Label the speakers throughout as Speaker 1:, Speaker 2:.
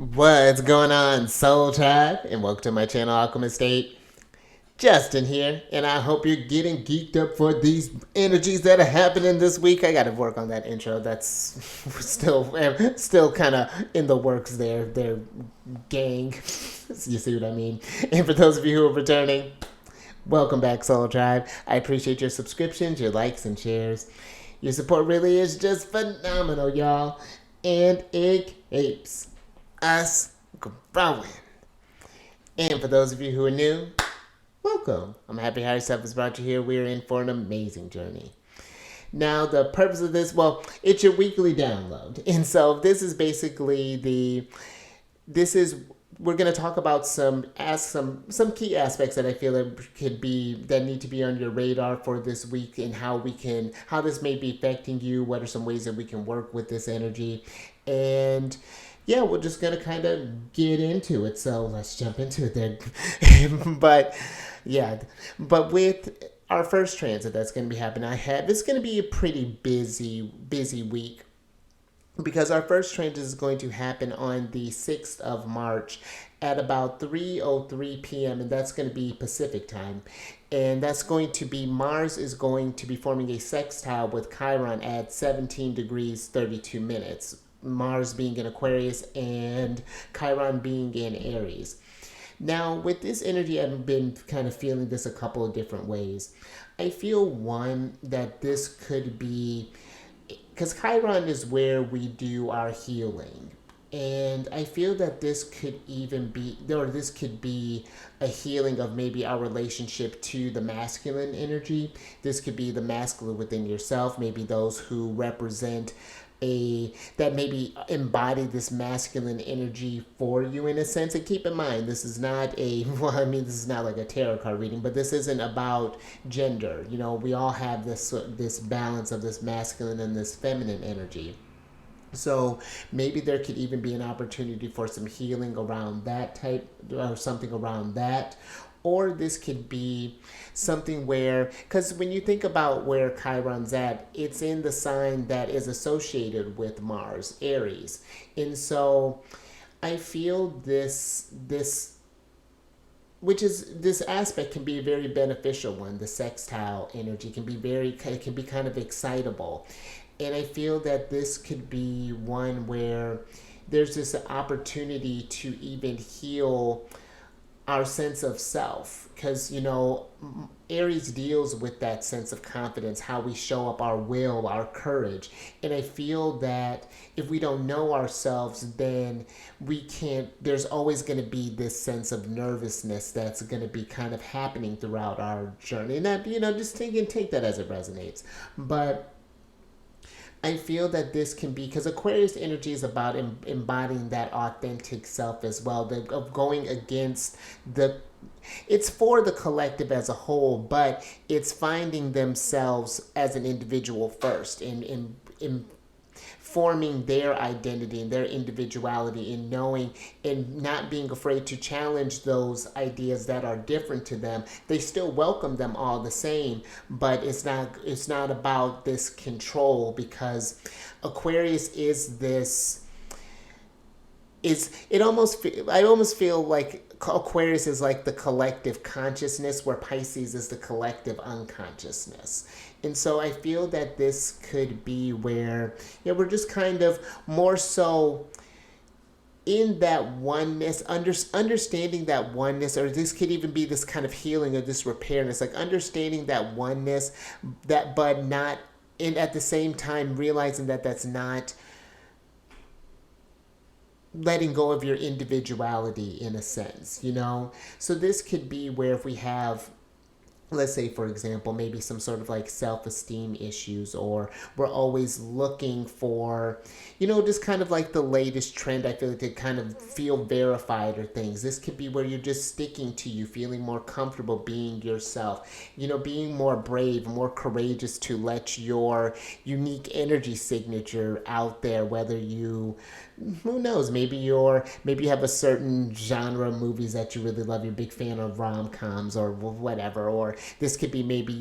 Speaker 1: What's going on, Soul Tribe? And welcome to my channel, Alchemist. Justin here, and I hope you're getting geeked up for these energies that are happening this week. I got to work on that intro. That's still kind of in the works there, gang. You see what I mean? And for those of you who are returning, welcome back, Soul Tribe. I appreciate your subscriptions, your likes, and shares. Your support really is just phenomenal, y'all. And it keeps us growing. And for those of you who are new, welcome. I'm happy how yourself has brought you here. We're in for an amazing journey. Now, the purpose of this, well, it's your weekly download. And so this is basically we're going to talk about some key aspects that I feel that need to be on your radar for this week, and how this may be affecting you. What are some ways that we can work with this energy? And yeah, we're just going to kind of get into it. So let's jump into it then. But with our first transit that's going to be happening, it's going to be a pretty busy week, because our first transit is going to happen on the 6th of March at about 3:03 p.m. and that's going to be Pacific time. And that's going to be, Mars is going to be forming a sextile with Chiron at 17 degrees 32 minutes. Mars being in Aquarius and Chiron being in Aries. Now, with this energy, I've been kind of feeling this a couple of different ways. I feel, one, that this could be, because Chiron is where we do our healing. And I feel that this could be a healing of maybe our relationship to the masculine energy. This could be the masculine within yourself, maybe those who represent that maybe embody this masculine energy for you, in a sense. And keep in mind, this is not this is not like a tarot card reading, but this isn't about gender. We all have this balance of this masculine and this feminine energy. So maybe there could even be an opportunity for some healing around that type, or something around that. Or this could be something where, because when you think about where Chiron's at, it's in the sign that is associated with Mars, Aries. And so I feel this aspect can be a very beneficial one. The sextile energy can be kind of excitable. And I feel that this could be one where there's this opportunity to even heal our sense of self, because Aries deals with that sense of confidence, how we show up, our will, our courage. And I feel that if we don't know ourselves, then there's always going to be this sense of nervousness that's going to be kind of happening throughout our journey. And that, just take that as it resonates. But I feel that this can be, because Aquarius energy is about embodying that authentic self as well, of going against it's for the collective as a whole, but it's finding themselves as an individual first, in forming their identity and their individuality, in knowing and not being afraid to challenge those ideas that are different to them. They still welcome them all the same, but it's not about this control, because Aquarius is this I almost feel like Aquarius is like the collective consciousness, where Pisces is the collective unconsciousness. And so I feel that this could be where we're just kind of more so in that oneness, understanding that oneness, or this could even be this kind of healing or this repairness, like understanding that oneness, but not, and at the same time realizing that that's not letting go of your individuality, in a sense. So this could be where, if we have, let's say, for example, maybe some sort of like self-esteem issues, or we're always looking for, just kind of like the latest trend, I feel like, to kind of feel verified or things. This could be where you're just sticking to you, feeling more comfortable being yourself, being more brave, more courageous to let your unique energy signature out there, whether who knows, maybe you have a certain genre of movies that you really love, you're a big fan of rom-coms or whatever, or this could be maybe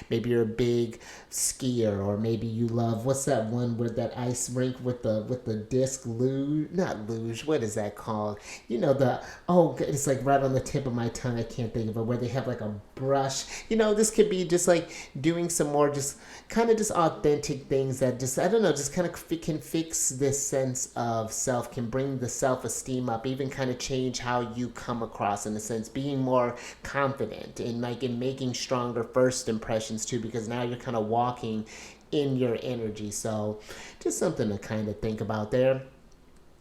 Speaker 1: maybe you're a big skier, or maybe you love, what's that one where that ice rink with the disc luge, not luge, what is that called? It's like right on the tip of my tongue, I can't think of it, where they have like a brush. This could be just like doing some more just kind of just authentic things that just, I don't know, just kind of can fix this sense of self, can bring the self-esteem up, even kind of change how you come across, in a sense, being more confident in making stronger first impressions too, because now you're kind of walking in your energy. So just something to kind of think about there.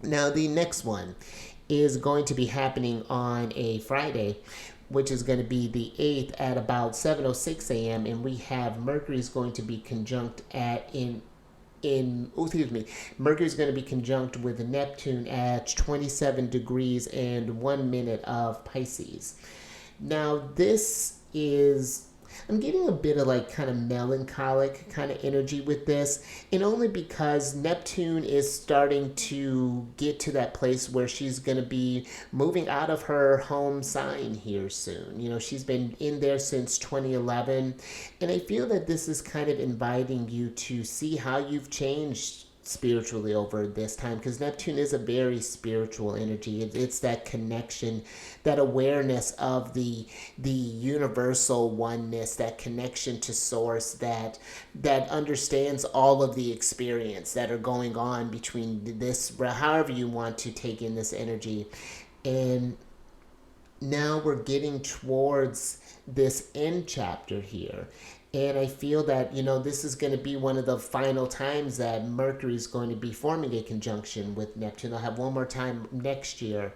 Speaker 1: Now the next one is going to be happening on a Friday, which is going to be the 8th at about 7:06 a.m. And we have Mercury's going to be conjunct Mercury's going to be conjunct with Neptune at 27 degrees and 1 minute of Pisces. Now I'm getting a bit of like kind of melancholic kind of energy with this, and only because Neptune is starting to get to that place where she's going to be moving out of her home sign here soon. She's been in there since 2011, and I feel that this is kind of inviting you to see how you've changed spiritually over this time, because Neptune is a very spiritual energy. It's that connection, that awareness of the universal oneness, that connection to source, that understands all of the experience that are going on between this, however you want to take in this energy. And now we're getting towards this end chapter here. And I feel that, this is going to be one of the final times that Mercury is going to be forming a conjunction with Neptune. I'll have one more time next year.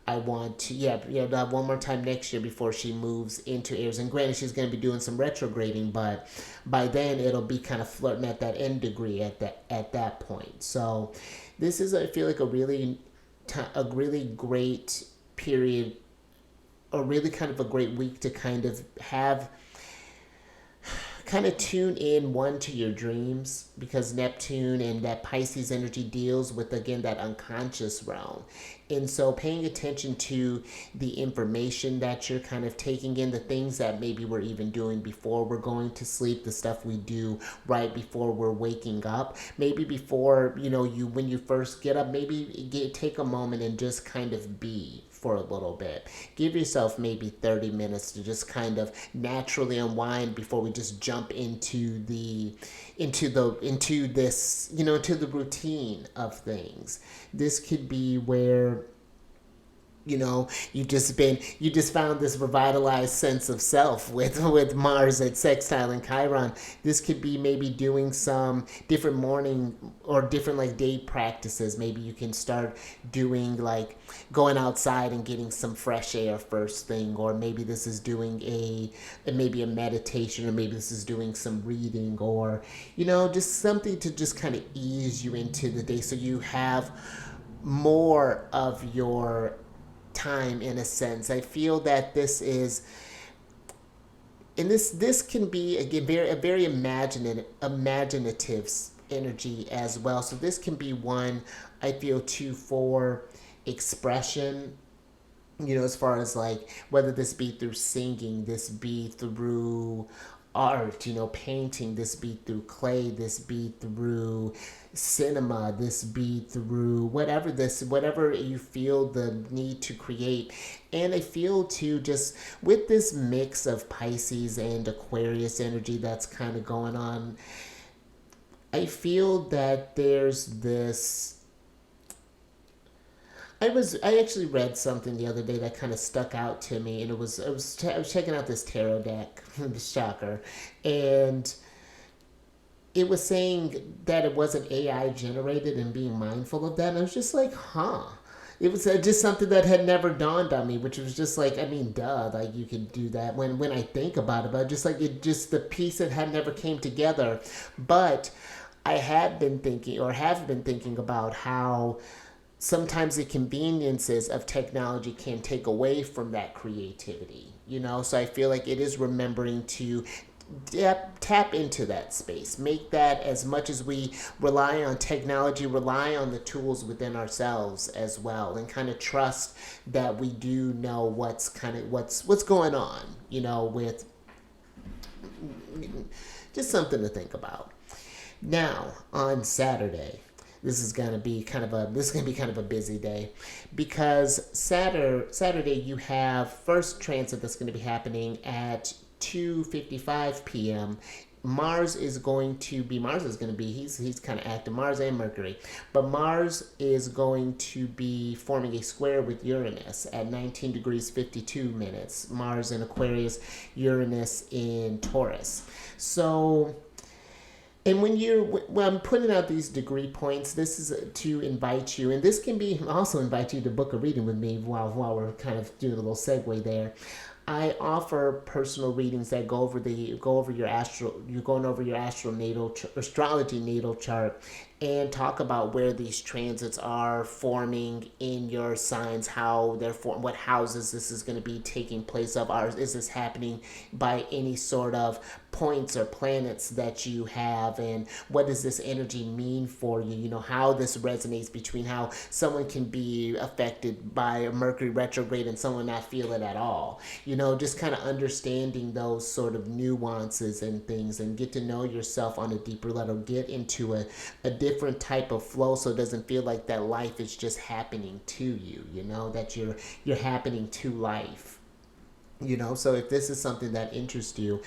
Speaker 1: They'll have one more time next year before she moves into Aries. And granted, she's going to be doing some retrograding, but by then it'll be kind of flirting at that end degree at that point. So this is, I feel like, a really great period, or really kind of a great week to kind of tune in, one, to your dreams, because Neptune and that Pisces energy deals with, again, that unconscious realm. And so paying attention to the information that you're kind of taking in, the things that maybe we're even doing before we're going to sleep, the stuff we do right before we're waking up, maybe before, when you first get up, maybe take a moment and just kind of be for a little bit. Give yourself maybe 30 minutes to just kind of naturally unwind before we just jump into the routine of things. This could be where you just found this revitalized sense of self with Mars at sextile and Chiron. This could be maybe doing some different morning or different like day practices. Maybe you can start doing like going outside and getting some fresh air first thing, or maybe this is doing a meditation, or maybe this is doing some reading, or just something to just kind of ease you into the day, so you have more of your time, in a sense. I feel that this is, and this can be a very imaginative energy as well. So this can be one, I feel, too, for expression, as far as like whether this be through singing, this be through art, painting, this be through clay, this be through cinema, this be through whatever you feel the need to create. And I feel too, just with this mix of Pisces and Aquarius energy that's kind of going on, I feel that there's this, I actually read something the other day that kind of stuck out to me, and I was checking out this tarot deck, shocker, and it was saying that it wasn't AI generated, and being mindful of that, and I was just like, It was just something that had never dawned on me, which was just like, I mean, duh, like you could do that when I think about it, but just like the piece that had never came together. But I have been thinking about how sometimes the conveniences of technology can take away from that creativity, So I feel like it is remembering to tap into that space. Make that, as much as we rely on technology, rely on the tools within ourselves as well, and kind of trust that we do know what's going on, just something to think about. Now, on Saturday, this is gonna be kind of a busy day, because Saturday you have first transit that's going to be happening at 2:55 p.m. Mars is going to be he's kind of active, Mars and Mercury, but Mars is going to be forming a square with Uranus at 19 degrees 52 minutes. Mars in Aquarius, Uranus in Taurus. So, and when I'm putting out these degree points, this is to invite you, and this can be also invite you to book a reading with me while we're kind of doing a little segue there. I offer personal readings that go over your astrology natal chart, and talk about where these transits are forming in your signs, how they're what houses this is going to be taking place of. Is this happening by any sort of points or planets that you have, and what does this energy mean for you? You know, how this resonates between how someone can be affected by a Mercury retrograde and someone not feel it at all. You know, just kind of understanding those sort of nuances and things, and get to know yourself on a deeper level, get into a different type of flow, so it doesn't feel like that life is just happening to you, you know, that you're happening to life. You know, so if this is something that interests you,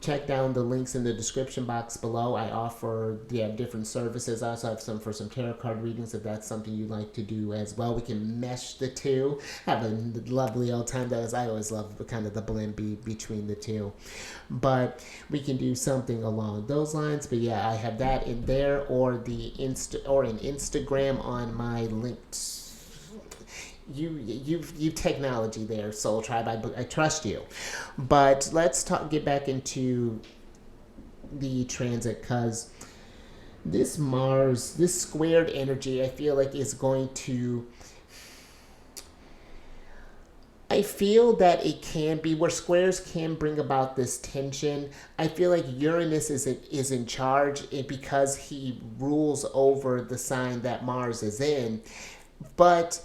Speaker 1: check down the links in the description box below. I offer different services. I also have some for some tarot card readings if that's something you'd like to do as well. We can mesh the two. Have a lovely old time. I always love kind of the blend between the two. But we can do something along those lines. But yeah, I have that in there, or in Instagram on my links. You technology there, Soul Tribe. I trust you. But let's get back into the transit, because this Mars, this squared energy, I feel like is going to. I feel that it can be where squares can bring about this tension. I feel like Uranus is in charge, because he rules over the sign that Mars is in, but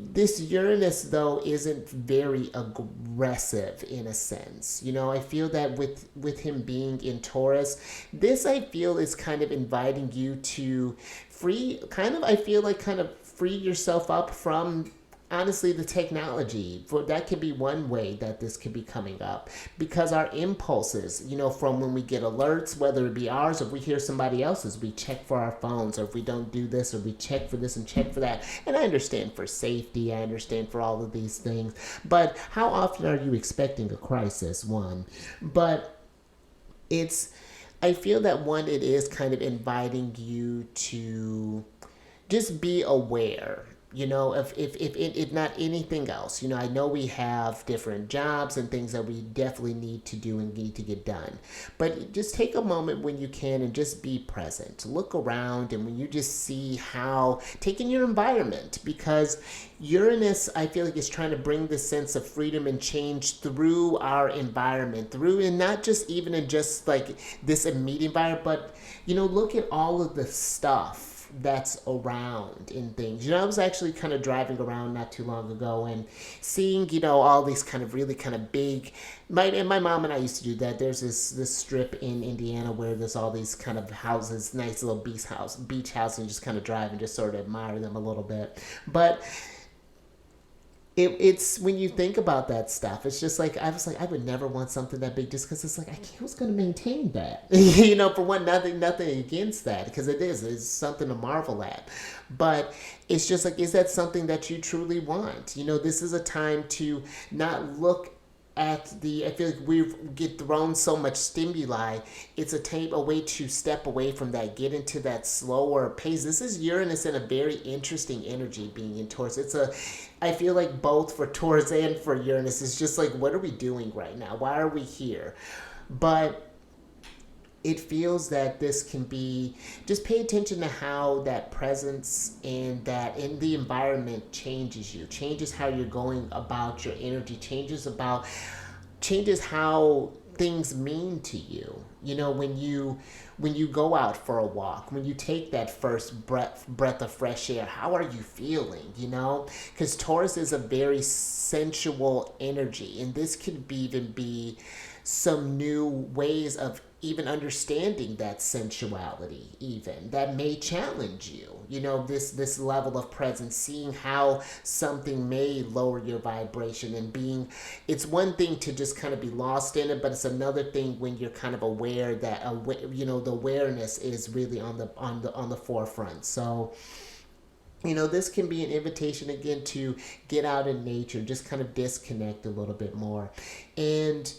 Speaker 1: this Uranus, though, isn't very aggressive in a sense. You know, I feel that with him being in Taurus, this I feel is kind of inviting you to free yourself up from, honestly, the technology. That could be one way that this could be coming up, because our impulses, you know, from when we get alerts, whether it be ours or if we hear somebody else's, we check for our phones, or if we don't do this, or we check for this and check for that. And I understand for safety, I understand for all of these things, but how often are you expecting a crisis? One, but I feel that it is kind of inviting you to just be aware. You know, if not anything else, you know, I know we have different jobs and things that we definitely need to do and need to get done. But just take a moment when you can and just be present. Look around, and when you just see take in your environment, because Uranus, I feel like, is trying to bring this sense of freedom and change through our environment, and not just even in just like this immediate environment, but, you know, look at all of the stuff that's around in things. You know, I was actually kind of driving around not too long ago and seeing, you know, all these kind of really kind of big, my mom and I used to do that. There's this strip in Indiana where there's all these kind of houses, nice little beach house, and you just kind of drive and just sort of admire them a little bit. But it's when you think about that stuff, it's just like, I was like, I would never want something that big, just because it's like, who's going to maintain that? You know, for one, nothing against that, because it's something to marvel at. But it's just like, is that something that you truly want? You know, this is a time to not look I feel like we get thrown so much stimuli. It's a way to step away from that, get into that slower pace. This is Uranus in a very interesting energy being in Taurus. I feel like both for Taurus and for Uranus, it's just like, what are we doing right now? Why are we here? But it feels that this can be, just pay attention to how that presence and that in the environment changes you, changes how you're going about your energy, changes how things mean to you. You know, when you go out for a walk, when you take that first breath of fresh air, how are you feeling? You know, because Taurus is a very sensual energy, and this could even be some new ways of even understanding that sensuality, even that may challenge you, this level of presence, seeing how something may lower your vibration, and being, it's one thing to just kind of be lost in it, but it's another thing when you're kind of aware that the awareness is really on the forefront. So this can be an invitation again to get out in nature, just kind of disconnect a little bit more, and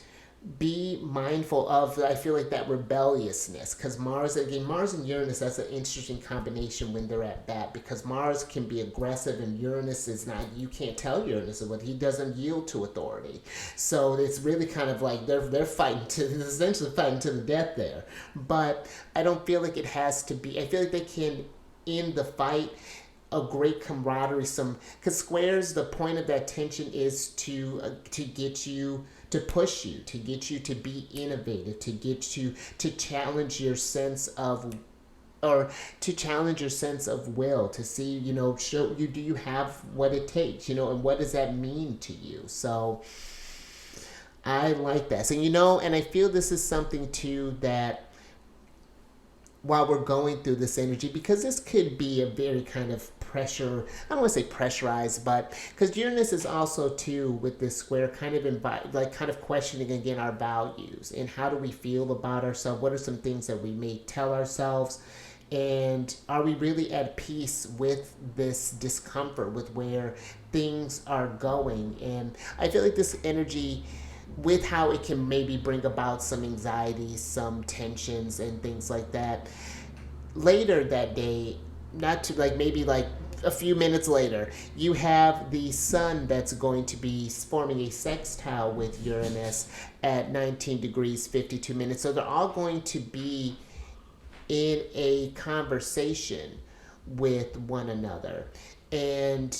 Speaker 1: be mindful of, I feel like, that rebelliousness, because Mars and Uranus, that's an interesting combination when they're at bat, because Mars can be aggressive and Uranus is not. You can't tell Uranus what he doesn't yield to authority. So it's really kind of like they're fighting essentially fighting to the death there. But I don't feel like it has to be. I feel like they can end the fight a great camaraderie, because squares, the point of that tension is to get you, to push you, to get you to be innovative, to get you to challenge your sense of, or to challenge your sense of will, to see, show you, do you have what it takes, and what does that mean to you? So I like that. So, and I feel this is something too that, while we're going through this energy, because this could be a very kind of pressure, I don't want to say pressurized, but because Uranus is also too, with this square, kind of questioning again our values and how do we feel about ourselves, what are some things that we may tell ourselves, and are we really at peace with this discomfort, with where things are going? And I feel like this energy, with how it can maybe bring about some anxiety, some tensions and things like that, later that day, not to maybe a few minutes later, you have the sun that's going to be forming a sextile with Uranus at 19 degrees 52 minutes. So they're all going to be in a conversation with one another. And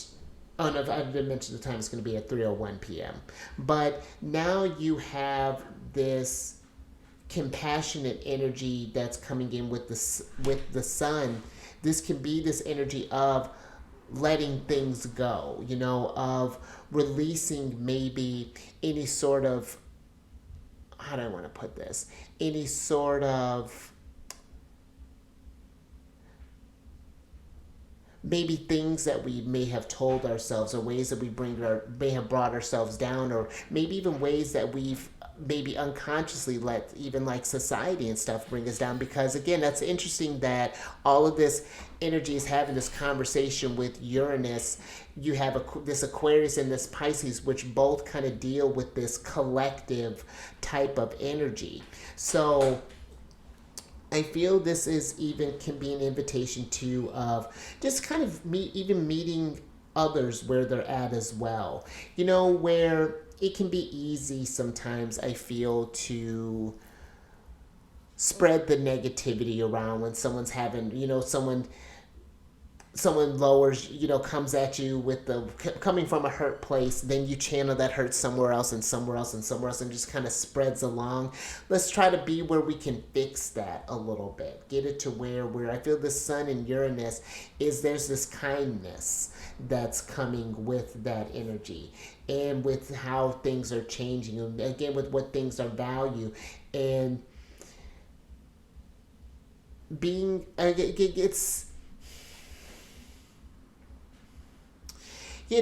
Speaker 1: oh no, I didn't mention the time. It's going to be at 3:01 p.m. But now you have this compassionate energy that's coming in with the sun. This can be this energy of letting things go, of releasing maybe any sort of, how do I want to put this? Any sort of maybe things that we may have told ourselves, or ways that we may have brought ourselves down, or maybe even ways that we've maybe unconsciously let even society and stuff bring us down. Because again, that's interesting that all of this energy is having this conversation with Uranus. You have this Aquarius and this Pisces, which both kind of deal with this collective type of energy. So I feel this can be an invitation to, of just kind of meeting others where they're at as well. Where it can be easy sometimes, I feel, to spread the negativity around when someone's having, someone lowers, comes at you coming from a hurt place, then you channel that hurt somewhere else and somewhere else and somewhere else, and just kind of spreads along. Let's try to be where we can fix that a little bit. Get it to where I feel the sun in Uranus there's this kindness that's coming with that energy, and with how things are changing, and again with what things are value, and being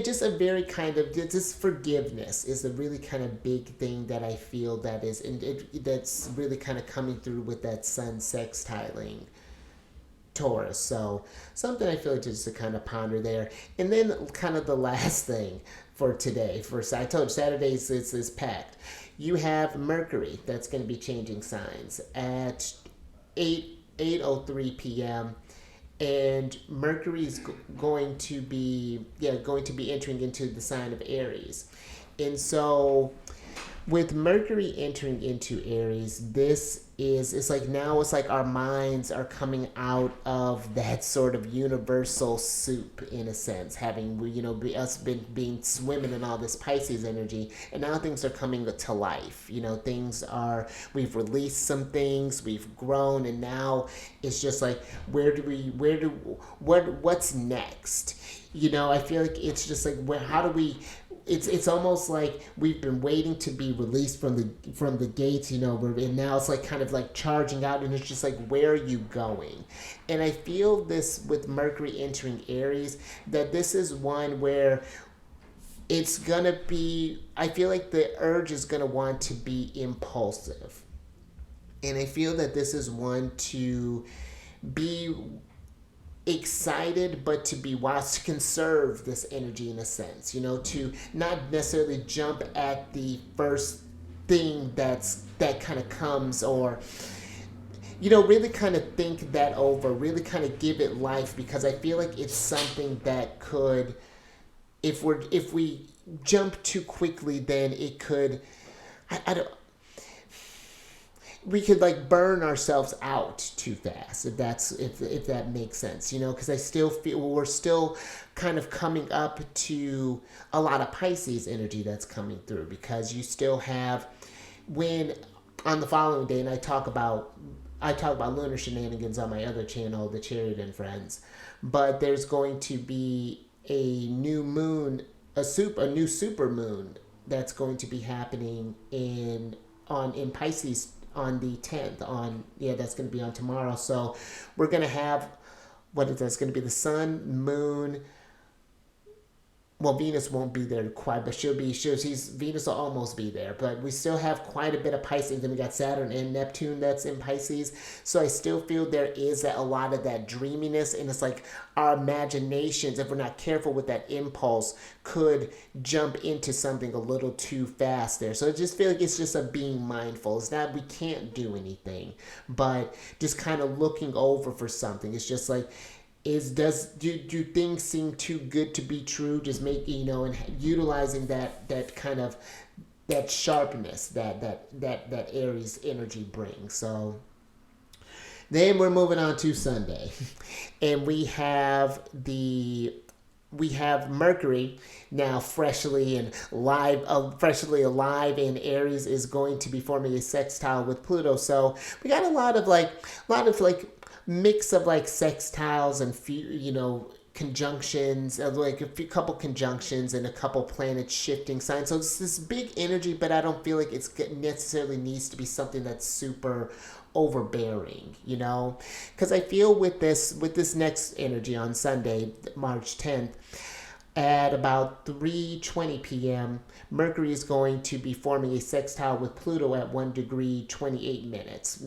Speaker 1: just a very kind of, just forgiveness is a really kind of big thing that I feel that is, and that's really kind of coming through with that sun sextiling Taurus. So something I feel like just to kind of ponder there. And then kind of the last thing for today, I told you Saturdays is packed. You have Mercury that's going to be changing signs at 8:03 p.m. and Mercury is going to be entering into the sign of Aries. And so with Mercury entering into Aries, it's like our minds are coming out of that sort of universal soup, in a sense, having, us been swimming in all this Pisces energy, and now things are coming to life. We've released some things, we've grown, and now it's just like, what's next? I feel like it's just like, how do we, it's almost like we've been waiting to be released from the gates, and now it's like kind of like charging out, and it's just like, where are you going? And I feel this with Mercury entering Aries, that this is one where it's gonna be, I feel like the urge is gonna want to be impulsive. And I feel that this is one to be excited, but to be wise, to conserve this energy in a sense, to not necessarily jump at the first thing that kind of comes, or really kind of think that over, really kind of give it life, because I feel like it's something that could, if we jump too quickly, then it could, I don't, we could like burn ourselves out too fast, if that makes sense, because I still feel we're still kind of coming up to a lot of Pisces energy that's coming through, because you still have, when on the following day, and I talk about lunar shenanigans on my other channel, the Chariot and Friends, but there's going to be a new moon, a new super moon that's going to be happening in Pisces on the 10th, that's going to be on tomorrow. So we're going to have, that's going to be the sun, moon, well, Venus won't be there quite, but Venus will almost be there, but we still have quite a bit of Pisces. Then we got Saturn and Neptune that's in Pisces. So I still feel there is a lot of that dreaminess, and it's like our imaginations, if we're not careful with that impulse, could jump into something a little too fast there. So I just feel like it's just a being mindful. It's not, we can't do anything, but just kind of looking over for something. It's just like, do things seem too good to be true? Just making, and utilizing that kind of, that sharpness that Aries energy brings. So then we're moving on to Sunday, and we have Mercury now freshly alive, and Aries is going to be forming a sextile with Pluto. So we got a lot of mix of like sextiles and conjunctions, like couple conjunctions and a couple planets shifting signs. So it's this big energy, but I don't feel like it's necessarily needs to be something that's super overbearing, because I feel with this next energy on Sunday, March 10th, at about 3:20 p.m., Mercury is going to be forming a sextile with Pluto at 1 degree 28 minutes.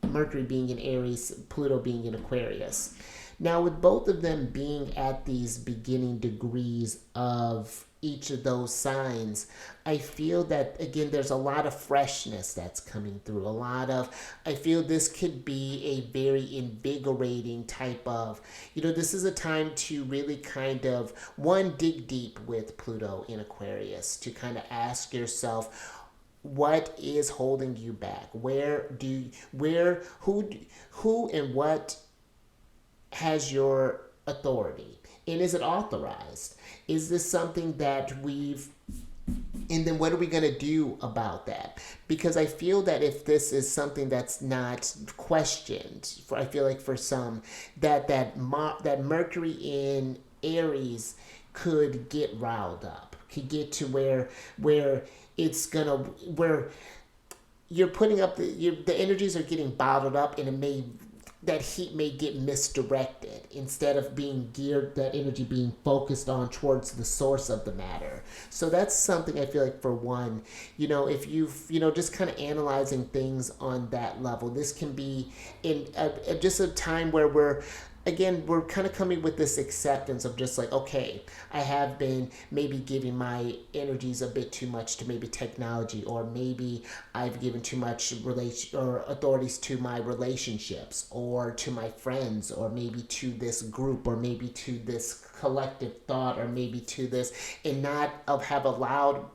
Speaker 1: Mercury being in Aries, Pluto being in Aquarius. Now, with both of them being at these beginning degrees of each of those signs, I feel that, again, there's a lot of freshness that's coming through. I feel this could be a very invigorating type of, this is a time to really kind of, dig deep with Pluto in Aquarius, to kind of ask yourself, what is holding you back? Who and what has your authority? And is it authorized? Is this something that and then what are we going to do about that? Because I feel that if this is something that's not questioned, I feel like for some, that Mercury in Aries could get riled up, could get to where where you're putting up the energies are getting bottled up, and that heat may get misdirected instead of being geared, that energy being focused on towards the source of the matter. So that's something I feel like, for one, if you've, just kind of analyzing things on that level, this can be in just a time where we're kind of coming with this acceptance of just like, okay, I have been maybe giving my energies a bit too much to maybe technology, or maybe I've given too much authorities to my relationships, or to my friends, or maybe to this group, or maybe to this collective thought, or maybe to this, and not have allowed,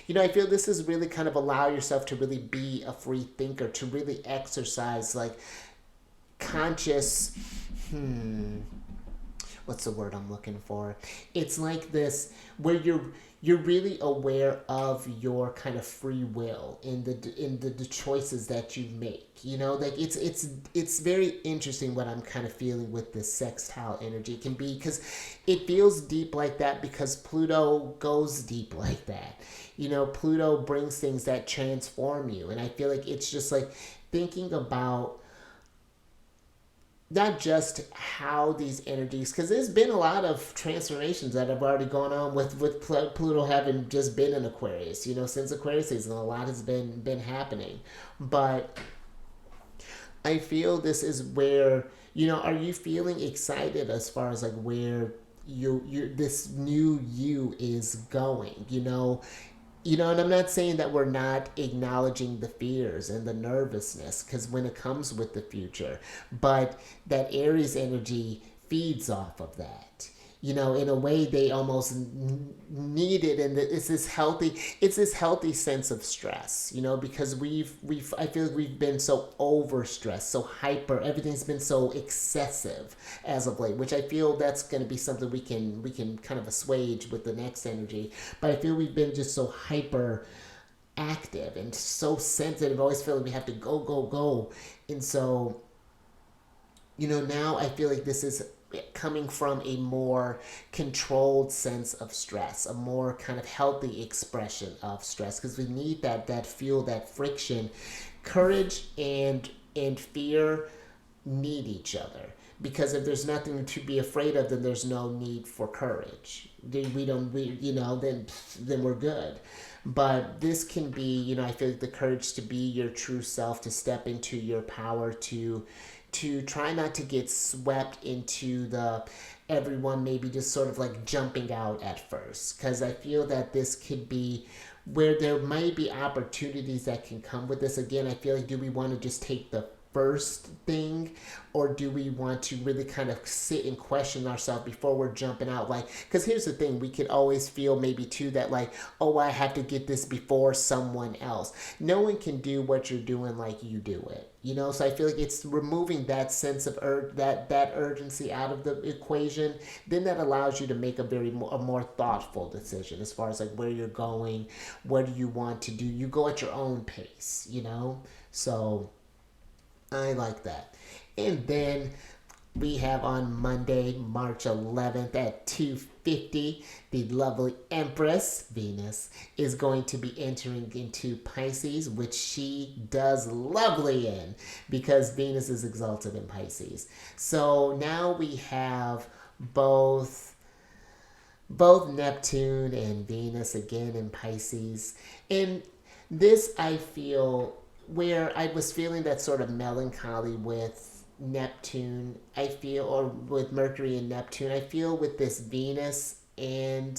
Speaker 1: I feel this is really kind of allow yourself to really be a free thinker, to really exercise like conscious, what's the word I'm looking for? It's like this where you're really aware of your kind of free will in the choices that you make. You know, like it's very interesting what I'm kind of feeling with this sextile energy. It can be because it feels deep like that because Pluto goes deep like that. You know, Pluto brings things that transform you, and I feel like it's just like thinking about not just how these energies, because there's been a lot of transformations that have already gone on with Pluto having just been in Aquarius. You know, since Aquarius season, a lot has been happening, but I feel this is where, you know, are you feeling excited as far as like where you this new you is going? You know, and I'm not saying that we're not acknowledging the fears and the nervousness, because when it comes with the future, but that Aries energy feeds off of that. You know, in a way, they almost need it, and it's this healthy sense of stress. You know, because I feel like we've been so overstressed, so hyper. Everything's been so excessive as of late, which I feel that's going to be something we can kind of assuage with the next energy. But I feel we've been just so hyper active and so sensitive. I always feel like we have to go, go, go. And so, you know, now I feel like this is coming from a more controlled sense of stress, a more kind of healthy expression of stress, because we need that fuel, that friction. Courage and fear need each other, because if there's nothing to be afraid of, then there's no need for courage. We don't we you know then we're good. But this can be, you know, I feel like the courage to be your true self, to step into your power, to try not to get swept into the everyone maybe just sort of like jumping out at first, because I feel that this could be where there might be opportunities that can come with this. Again, I feel like, do we want to just take the first thing, or do we want to really kind of sit and question ourselves before we're jumping out? Like, because here's the thing, we could always feel maybe too that like, oh, I have to get this before someone else. No one can do what you're doing like you do it, you know. So I feel like it's removing that sense of that urgency out of the equation. Then that allows you to make a more thoughtful decision as far as like where you're going, what do you want to do. You go at your own pace, you know. So I like that. And then we have on Monday, March 11th at 2:50, the lovely Empress Venus is going to be entering into Pisces, which she does lovely in because Venus is exalted in Pisces. So now we have both Neptune and Venus again in Pisces. And this, I feel, where I was feeling that sort of melancholy with Neptune, I feel, or with Mercury and Neptune, I feel with this Venus and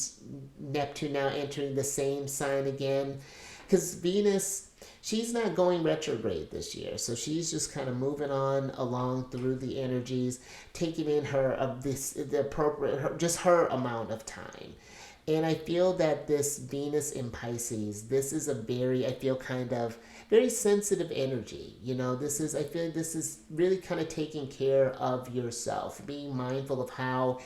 Speaker 1: Neptune now entering the same sign again, because Venus, she's not going retrograde this year, so she's just kind of moving on along through the energies, taking in her of this the appropriate just her amount of time. And I feel that this Venus in Pisces, this is a very, I feel, kind of very sensitive energy. You know, I feel like this is really kind of taking care of yourself, being mindful of how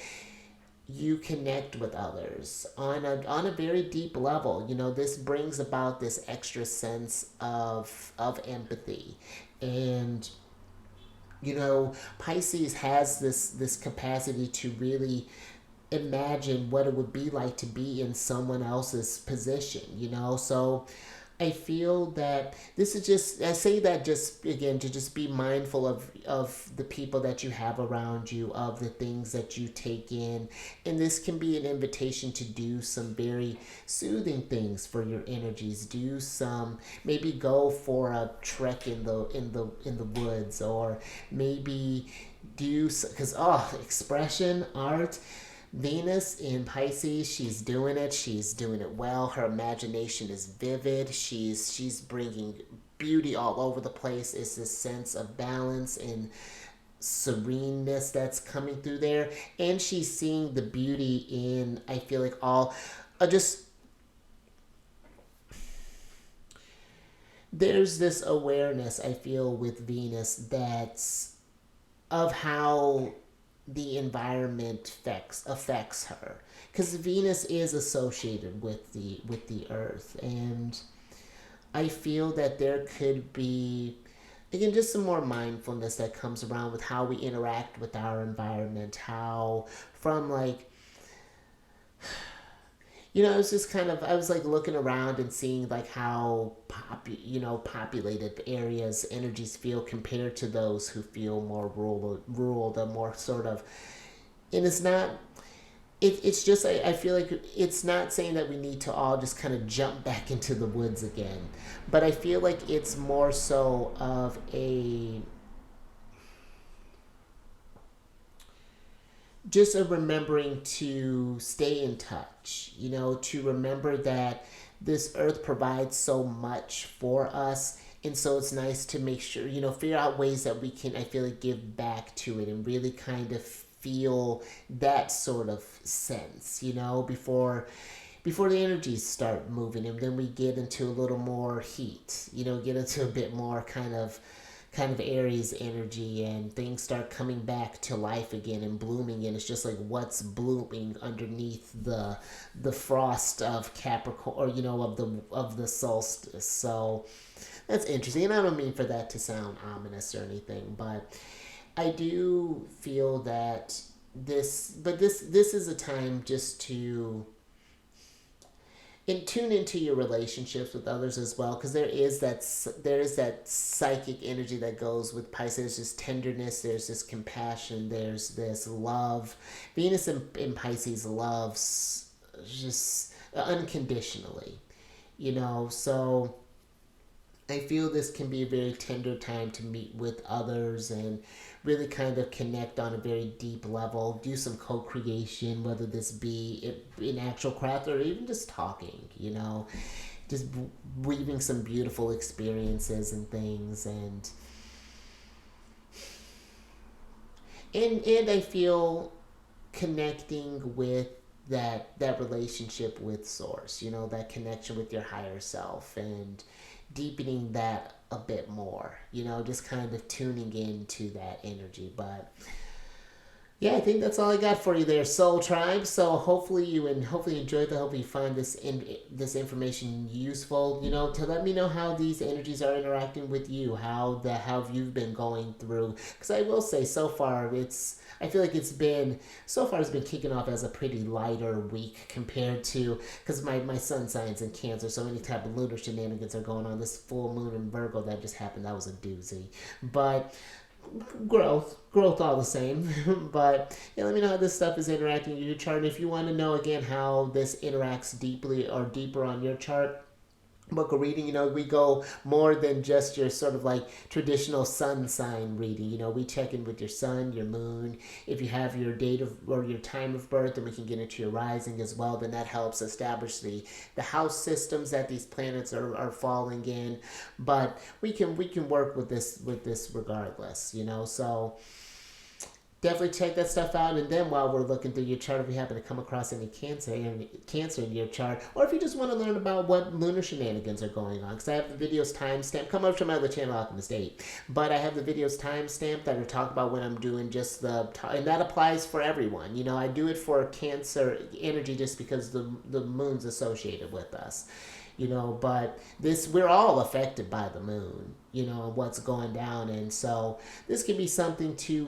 Speaker 1: you connect with others on a very deep level. You know, this brings about this extra sense of empathy. And you know, Pisces has this capacity to really imagine what it would be like to be in someone else's position, you know. So I feel that this is just, I say that just again to just be mindful of the people that you have around you, of the things that you take in. And this can be an invitation to do some very soothing things for your energies. Do some, maybe go for a trek in the woods, or maybe do, because expression, art, Venus in Pisces, she's doing it. She's doing it well. Her imagination is vivid. She's bringing beauty all over the place. It's this sense of balance and sereneness that's coming through there, and she's seeing the beauty in, I feel like, all just there's this awareness, I feel, with Venus, that's of how the environment affects her, because Venus is associated with the Earth, and I feel that there could be, again, just some more mindfulness that comes around with how we interact with our environment, how from like, it was just kind of, I was like looking around and seeing like how populated areas energies feel compared to those who feel more rural, the more sort of, and it's not, it's just, I feel like it's not saying that we need to all just kind of jump back into the woods again, but I feel like it's more so of a, just a remembering to stay in touch, to remember that this earth provides so much for us. And so it's nice to make sure, figure out ways that we can, I feel like, give back to it and really kind of feel that sort of sense, before the energies start moving, and then we get into a little more heat, get into a bit more kind of Aries energy, and things start coming back to life again and blooming, and it's just like what's blooming underneath the frost of Capricorn, or of the solstice. So that's interesting, and I don't mean for that to sound ominous or anything, but I do feel that this is a time just to tune into your relationships with others as well, because there is that psychic energy that goes with Pisces. There's this tenderness, there's this compassion, there's this love. Venus in Pisces loves just unconditionally, so I feel this can be a very tender time to meet with others and really kind of connect on a very deep level, do some co-creation, whether this be in actual craft or even just talking, just weaving some beautiful experiences and things, and I feel connecting with that relationship with source, that connection with your higher self, and deepening that a bit more, just kind of tuning into that energy. But yeah, I think that's all I got for you there, Soul Tribe. So hopefully you enjoyed that. Hopefully you find this information useful. To let me know how these energies are interacting with you, how you've been going through. Because I will say, so far I feel like it's been kicking off as a pretty lighter week compared to, because my sun sign's in Cancer, so any type of lunar shenanigans are going on. This full moon in Virgo that just happened, that was a doozy. But growth all the same. But yeah, let me know how this stuff is interacting with your chart. And if you want to know again how this interacts deeply or deeper on your chart, book a reading. We go more than just your sort of like traditional sun sign reading. We check in with your sun, your moon. If you have your date of or your time of birth, then we can get into your rising as well. Then that helps establish the house systems that these planets are falling in. But we can work with this regardless. So definitely check that stuff out. And then while we're looking through your chart, if you happen to come across any cancer in your chart, or if you just want to learn about what lunar shenanigans are going on, because I have the videos timestamped. Come over to my other channel, Alchemist 8. But I have the videos timestamped that are talk about when I'm doing just and that applies for everyone. I do it for Cancer energy just because the moon's associated with us. But we're all affected by the moon, and what's going down. And so this can be something to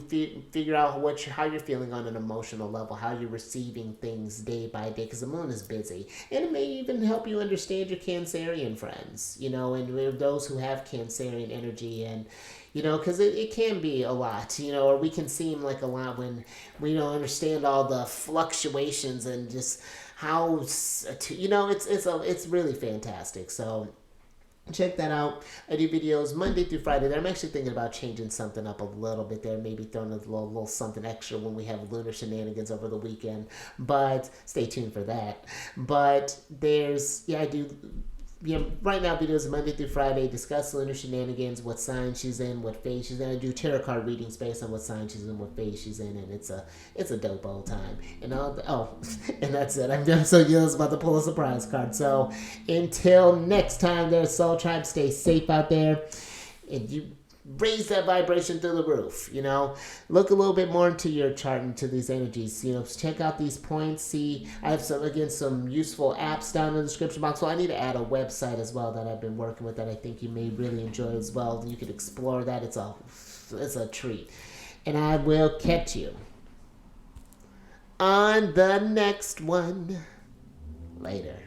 Speaker 1: figure out how you're feeling on an emotional level, how you're receiving things day by day, because the moon is busy. And it may even help you understand your Cancerian friends, and those who have Cancerian energy, and because it can be a lot, or we can seem like a lot when we don't understand all the fluctuations and just how, it's really fantastic. So check that out. I do videos Monday through Friday. I'm actually thinking about changing something up a little bit there, maybe throwing a little something extra when we have lunar shenanigans over the weekend, but stay tuned for that. But I do right now videos Monday through Friday, discuss lunar shenanigans, what sign she's in, what phase she's in. I do tarot card readings based on what sign she's in, what phase she's in, and it's a dope old time. And and that's it. I'm so jealous about to pull a surprise card. So until next time, there, Soul Tribe, stay safe out there, and you raise that vibration through the roof. Look a little bit more into your chart, into these energies. Check out these points. See, I have some useful apps down in the description box. Well, I need to add a website as well that I've been working with that I think you may really enjoy as well. You can explore that. It's a treat. And I will catch you on the next one later.